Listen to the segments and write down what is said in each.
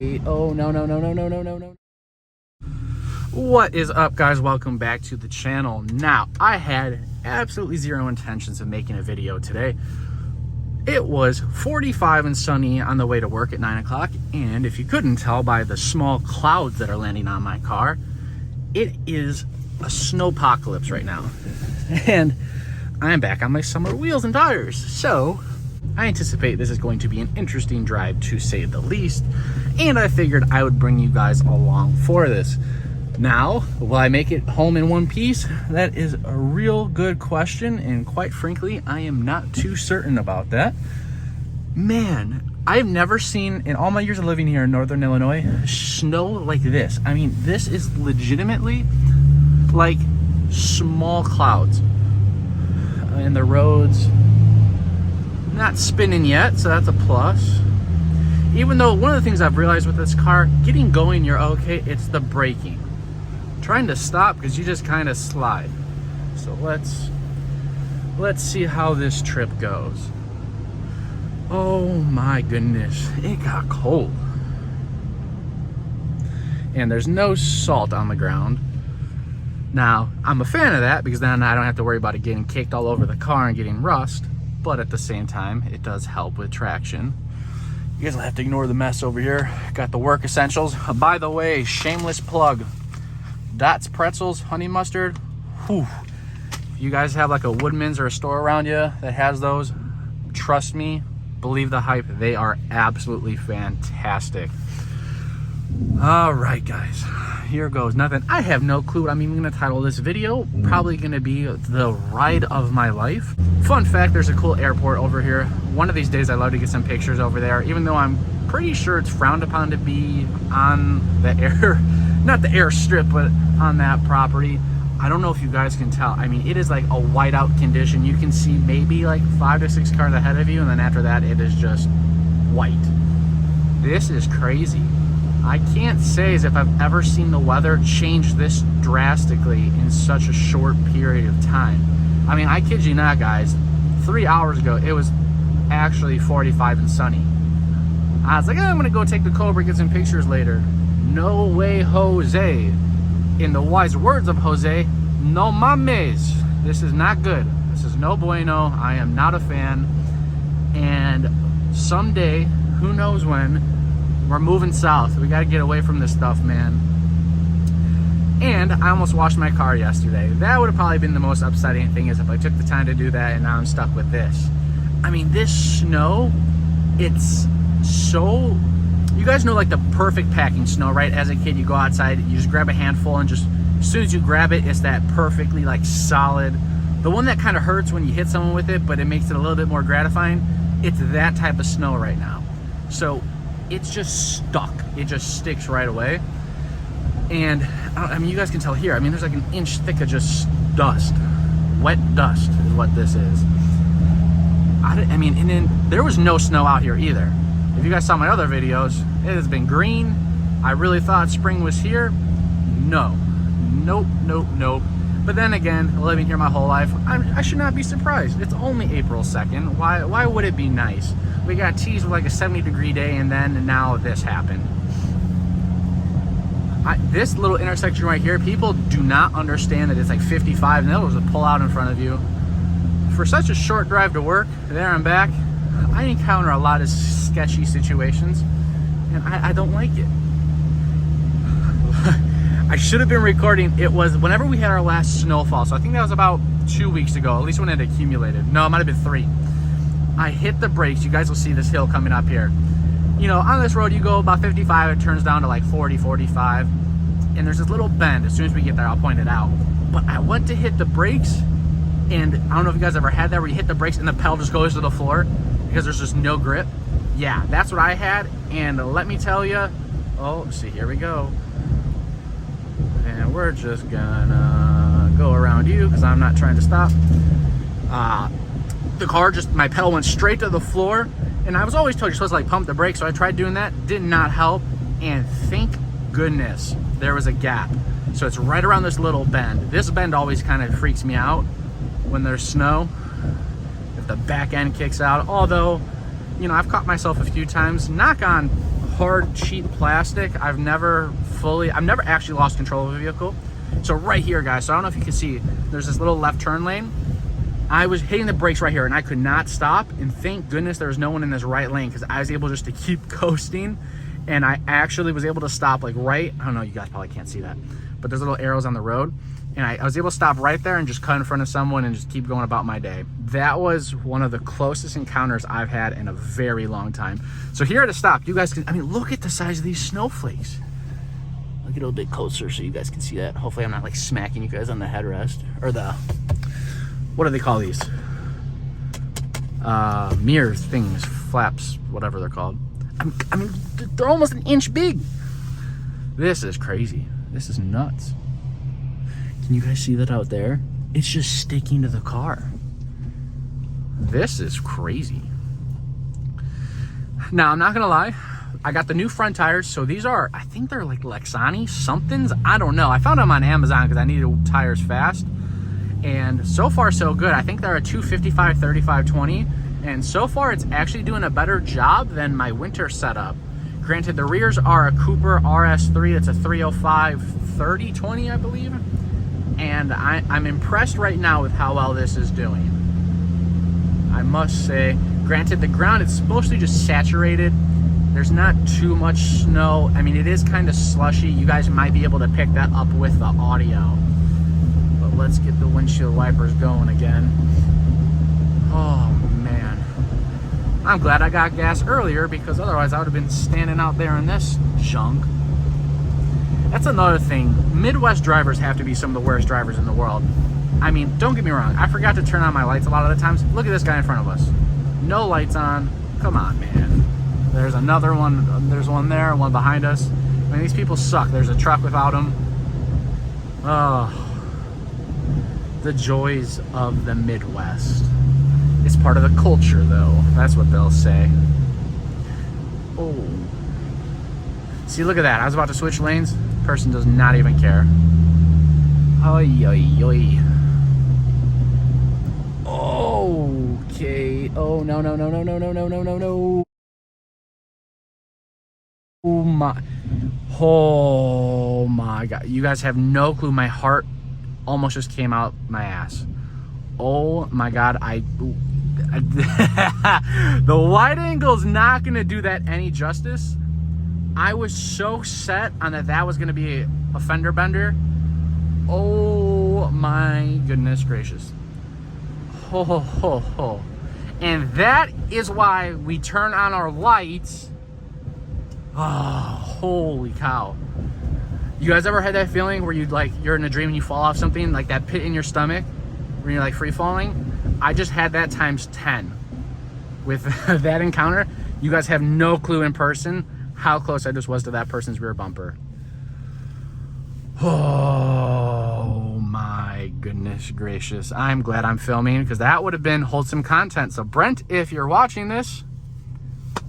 Oh, no, no, no, no, no, no, no, no. What is up, guys? Welcome back to the channel. Now, I had absolutely zero intentions of making a video today. It was 45 and sunny on the way to work at 9 o'clock, and if you couldn't tell by the small clouds that are landing on my car, it is a snowpocalypse right now. And I'm back on my summer wheels and tires, so I anticipate this is going to be an interesting drive, to say the least, and I figured I would bring you guys along for this. Now, will I make it home in one piece? That is a real good question, and quite frankly, I am not too certain about that. Man, I've never seen, in all my years of living here in Northern Illinois, snow like this. I mean, this is legitimately like small clouds. And the roads, not spinning yet, so that's a plus. Even though one of the things I've realized with this car, getting going, you're okay, it's the braking. Trying to stop because you just kind of slide. So let's see how this trip goes. Oh my goodness, it got cold. And there's no salt on the ground. Now, I'm a fan of that because then I don't have to worry about it getting caked all over the car and getting rust, but at the same time, it does help with traction. You guys will have to ignore the mess over here. Got the work essentials. By the way, shameless plug. Dots Pretzels, honey mustard. Whew. If you guys have like a Woodman's or a store around you that has those, trust me, believe the hype. They are absolutely fantastic. All right, guys, here goes nothing. I have no clue what I'm even gonna title this video. Probably gonna be the ride of my life. Fun fact, there's a cool airport over here. One of these days I'd love to get some pictures over there, even though I'm pretty sure it's frowned upon to be on the air, not the airstrip, but on that property. I don't know if you guys can tell. I mean, it is like a whiteout condition. You can see maybe like 5 to 6 cars ahead of you, and then after that it is just white. This is crazy. I can't say as if I've ever seen the weather change this drastically in such a short period of time. I mean, I kid you not, guys, 3 hours ago it was actually 45 and sunny. I was like, I'm gonna go take the Cobra, get some pictures later. No way, Jose. In the wise words of Jose, no mames. This is not good. This is no bueno. I am not a fan. And someday, who knows when, we're moving south. We got to get away from this stuff, man. And I almost washed my car yesterday. That would have probably been the most upsetting thing, is if I took the time to do that and now I'm stuck with this. I mean, this snow, it's so... You guys know like the perfect packing snow, right? As a kid, you go outside, you just grab a handful and just, as soon as you grab it, it's that perfectly like solid. The one that kind of hurts when you hit someone with it, but it makes it a little bit more gratifying. It's that type of snow right now. So it's just stuck. It just sticks right away. And I mean, you guys can tell here, I mean, there's like an inch thick of just dust. Wet dust is what this is. I mean, and then there was no snow out here either. If you guys saw my other videos, it has been green. I really thought spring was here. No. Nope, nope, nope. But then again, living here my whole life, I should not be surprised. It's only April 2nd. Why would it be nice? We got teased with like a 70-degree day, and now this happened. This little intersection right here, people do not understand that it's like 55 and they'll just pull out in front of you. For such a short drive to work, there and back, I encounter a lot of sketchy situations, and I don't like it. I should have been recording. It was whenever we had our last snowfall, so I think that was about 2 weeks ago, at least when it accumulated. No, it might have been 3. I hit the brakes. You guys will see this hill coming up here. You know, on this road you go about 55, it turns down to like 40, 45, and there's this little bend. As soon as we get there, I'll point it out. But I went to hit the brakes, and I don't know if you guys ever had that, where you hit the brakes and the pedal just goes to the floor because there's just no grip. Yeah, that's what I had, and let me tell you, oh, see, here we go. And we're just gonna go around you because I'm not trying to stop. The car just, my pedal went straight to the floor, and I was always told you're supposed to like pump the brakes, so I tried doing that, did not help, and thank goodness there was a gap. So it's right around this little bend. This bend always kind of freaks me out when there's snow, if the back end kicks out. Although, you know, I've caught myself a few times, knock on hard, cheap plastic. I've never actually lost control of a vehicle. So right here, guys, so I don't know if you can see, there's this little left turn lane. I was hitting the brakes right here and I could not stop. And thank goodness there was no one in this right lane, because I was able just to keep coasting. And I actually was able to stop like right, I don't know, you guys probably can't see that, but there's little arrows on the road. And I was able to stop right there and just cut in front of someone and just keep going about my day. That was one of the closest encounters I've had in a very long time. So here at a stop, you guys can, I mean, look at the size of these snowflakes. I'll get a little bit closer so you guys can see that. Hopefully I'm not like smacking you guys on the headrest or the, what do they call these? Mirrors, things, flaps, whatever they're called. I mean, they're almost an inch big. This is crazy. This is nuts. Can you guys see that out there? It's just sticking to the car. This is crazy. Now, I'm not gonna lie, I got the new front tires. So these are, I think they're like Lexani somethings. I don't know. I found them on Amazon because I needed tires fast. And so far, so good. I think they're a 255, 35, 20. And so far, it's actually doing a better job than my winter setup. Granted, the rears are a Cooper RS3. It's a 305, 30, 20, I believe. And I'm impressed right now with how well this is doing. I must say, granted, the ground, it's mostly just saturated. There's not too much snow. I mean, it is kind of slushy. You guys might be able to pick that up with the audio. But let's get the windshield wipers going again. Oh, man. I'm glad I got gas earlier, because otherwise I would have been standing out there in this junk. That's another thing. Midwest drivers have to be some of the worst drivers in the world. I mean, don't get me wrong. I forgot to turn on my lights a lot of the times. Look at this guy in front of us. No lights on. Come on, man. There's another one. There's one there, one behind us. I mean, these people suck. There's a truck without them. Oh, the joys of the Midwest. It's part of the culture, though. That's what they'll say. Oh. See, look at that. I was about to switch lanes. Person does not even care. Oy, oy, oy. Okay. Oh, no, no, no, no, no, no, no, no, no, no. Oh my God. You guys have no clue. My heart almost just came out my ass. Oh my God. The wide angle's not going to do that any justice. I was so set on that was going to be a fender bender. Oh my goodness gracious. Ho, ho, ho, ho. And that is why we turn on our lights. Oh, holy cow. You guys ever had that feeling where you're in a dream and you fall off something, like that pit in your stomach when you're like free falling? I just had that times 10 with that encounter. You guys have no clue in person how close I just was to that person's rear bumper. Oh my goodness gracious. I'm glad I'm filming, because that would have been wholesome content. So Brent, if you're watching this,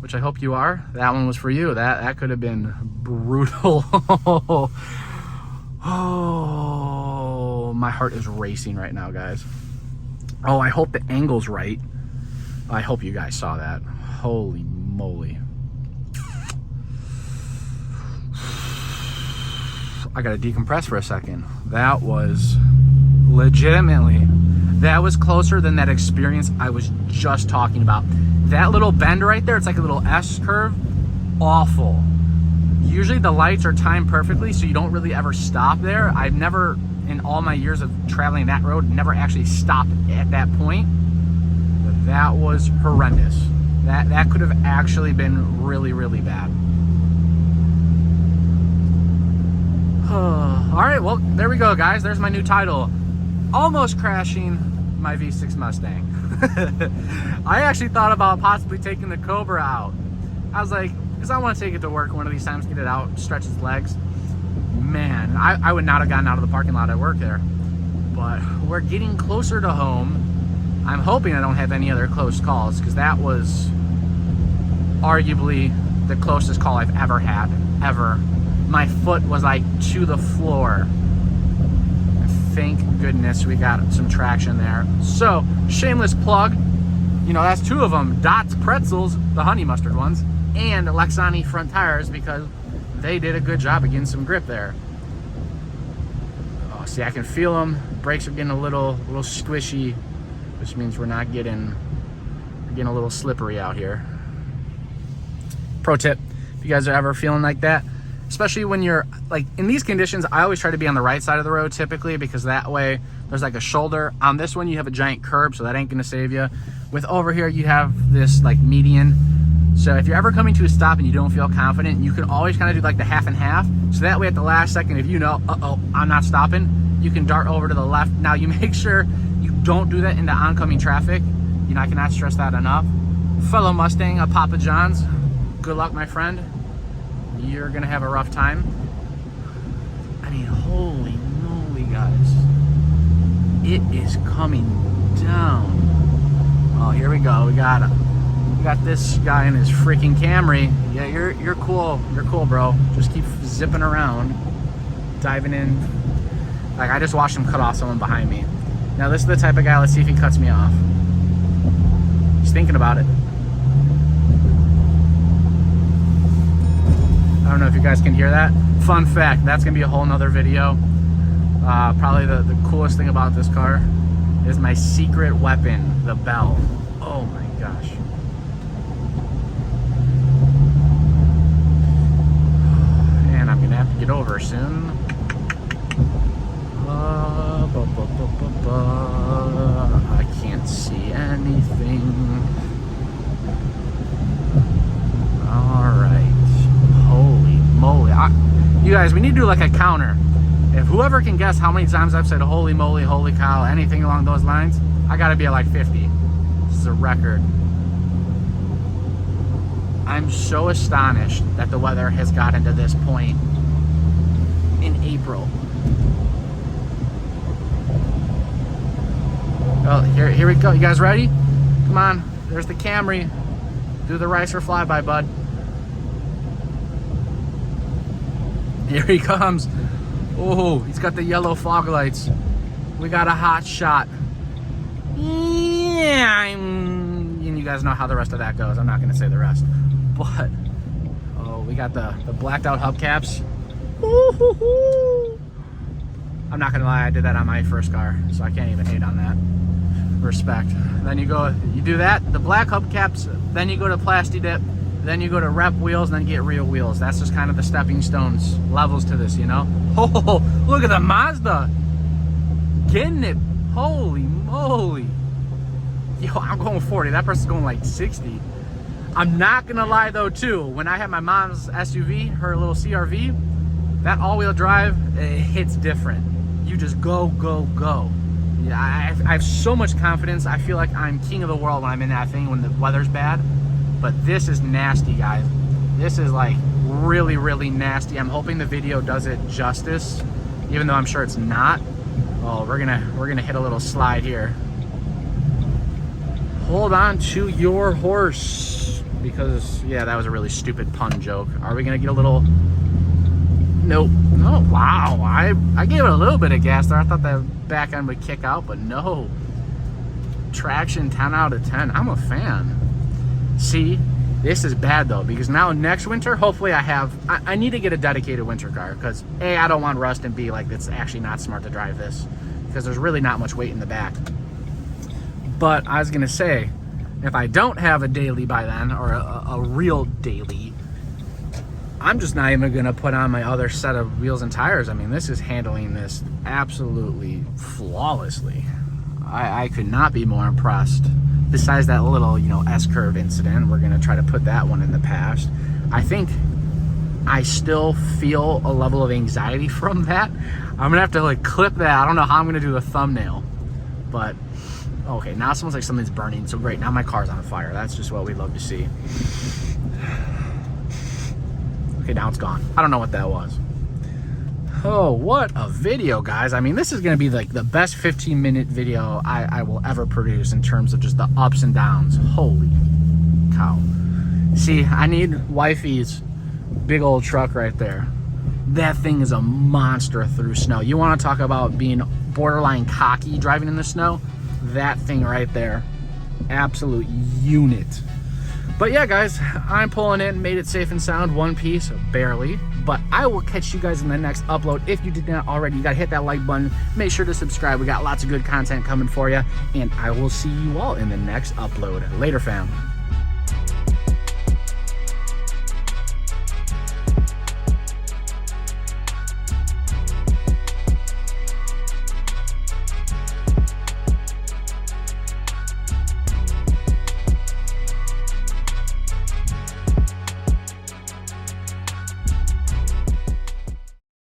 which I hope you are, that one was for you. That could have been brutal. Oh, my heart is racing right now, guys. Oh, I hope the angle's right. I hope you guys saw that. Holy moly. I gotta decompress for a second. That was legitimately, that was closer than that experience I was just talking about. That little bend right there, it's like a little S curve. Awful. Usually the lights are timed perfectly, so you don't really ever stop there. I've never, in all my years of traveling that road, never actually stopped at that point. But that was horrendous. That could have actually been really, really bad. All right, well, there we go, guys. There's my new title. Almost crashing my V6 Mustang. I actually thought about possibly taking the Cobra out. I was like, because I want to take it to work one of these times, get it out, stretch its legs. Man, I would not have gotten out of the parking lot at work there. But we're getting closer to home. I'm hoping I don't have any other close calls, because that was arguably the closest call I've ever had, ever. My foot was like to the floor. Thank goodness we got some traction there. So, shameless plug. You know, that's two of them. Dot's Pretzels, the honey mustard ones. and Lexani front tires because they did a good job of getting some grip there. Oh, see, I can feel them. Brakes are getting a little squishy, which means we're getting a little slippery out here. Pro tip, if you guys are ever feeling like that, especially when you're like in these conditions, I always try to be on the right side of the road typically, because that way there's like a shoulder. On this one, you have a giant curb, so that ain't gonna save you. With over here, you have this like median. So if you're ever coming to a stop and you don't feel confident, you can always kind of do like the half and half. So that way at the last second, if you know, uh-oh, I'm not stopping, you can dart over to the left. Now you make sure you don't do that into oncoming traffic. You know, I cannot stress that enough. Fellow Mustang of Papa John's, good luck, my friend. You're gonna have a rough time. I mean, holy moly, guys. It is coming down. Oh, here we go. We got this guy in his freaking Camry. Yeah, you're cool. You're cool, bro. Just keep zipping around, diving in. Like, I just watched him cut off someone behind me. Now, this is the type of guy, let's see if he cuts me off. He's thinking about it. I don't know if you guys can hear that. Fun fact, that's gonna be a whole nother video. Probably the coolest thing about this car is my secret weapon, the bell. Oh my gosh. And I'm gonna have to get over soon. I can't see anything. All right. Holy moly. You guys, we need to do like a counter. If whoever can guess how many times I've said holy moly, holy cow, anything along those lines, I gotta be at like 50. This is a record. I'm so astonished that the weather has gotten to this point in April. Oh, here we go. You guys ready? Come on. There's the Camry. Do the ricer flyby, bud. Here he comes. Oh, he's got the yellow fog lights. We got a hot shot. Yeah, and you guys know how the rest of that goes. I'm not going to say the rest. But, oh, we got the blacked out hubcaps. I'm not going to lie, I did that on my first car, so I can't even hate on that. Respect. Then you do that, the black hubcaps, then you go to Plasti Dip, then you go to rep wheels, and then you get real wheels. That's just kind of the stepping stones, levels to this, you know? Oh, look at the Mazda. Getting it. Holy moly. Yo, I'm going 40. That person's going like 60. I'm not going to lie, though, too. When I had my mom's SUV, her little CRV, that all-wheel drive, it hits different. You just go, go, go. Yeah, I have so much confidence. I feel like I'm king of the world when I'm in that thing when the weather's bad. But this is nasty, guys. This is like really, really nasty. I'm hoping the video does it justice, even though I'm sure it's not. Oh, we're gonna hit a little slide here. Hold on to your horse, because yeah, that was a really stupid pun joke. Are we gonna get a little? Nope. No. Wow. I gave it a little bit of gas there. I thought the back end would kick out, but no. Traction 10 out of 10. I'm a fan. See, this is bad though, because now next winter, hopefully I need to get a dedicated winter car, because A, I don't want rust, and B, like, it's actually not smart to drive this because there's really not much weight in the back. But I was gonna say, if I don't have a daily by then, or a real daily, I'm just not even gonna put on my other set of wheels and tires. I mean, this is handling this absolutely flawlessly. I could not be more impressed. Besides that little, you know, S-curve incident, we're gonna try to put that one in the past. I think I still feel a level of anxiety from that. I'm gonna have to like clip that. I don't know how I'm gonna do a thumbnail, but okay, now it smells like something's burning. So great, now my car's on fire. That's just what we love to see. Okay, now it's gone. I don't know what that was. Oh, what a video, guys. I mean, this is going to be like the best 15-minute video I will ever produce in terms of just the ups and downs. Holy cow. See, I need wifey's big old truck right there. That thing is a monster through snow. You want to talk about being borderline cocky driving in the snow? That thing right there. Absolute unit. But yeah, guys, I'm pulling it, made it safe and sound, one piece, barely. But I will catch you guys in the next upload. If you did not already, you gotta hit that like button. Make sure to subscribe. We got lots of good content coming for you. And I will see you all in the next upload. Later, fam.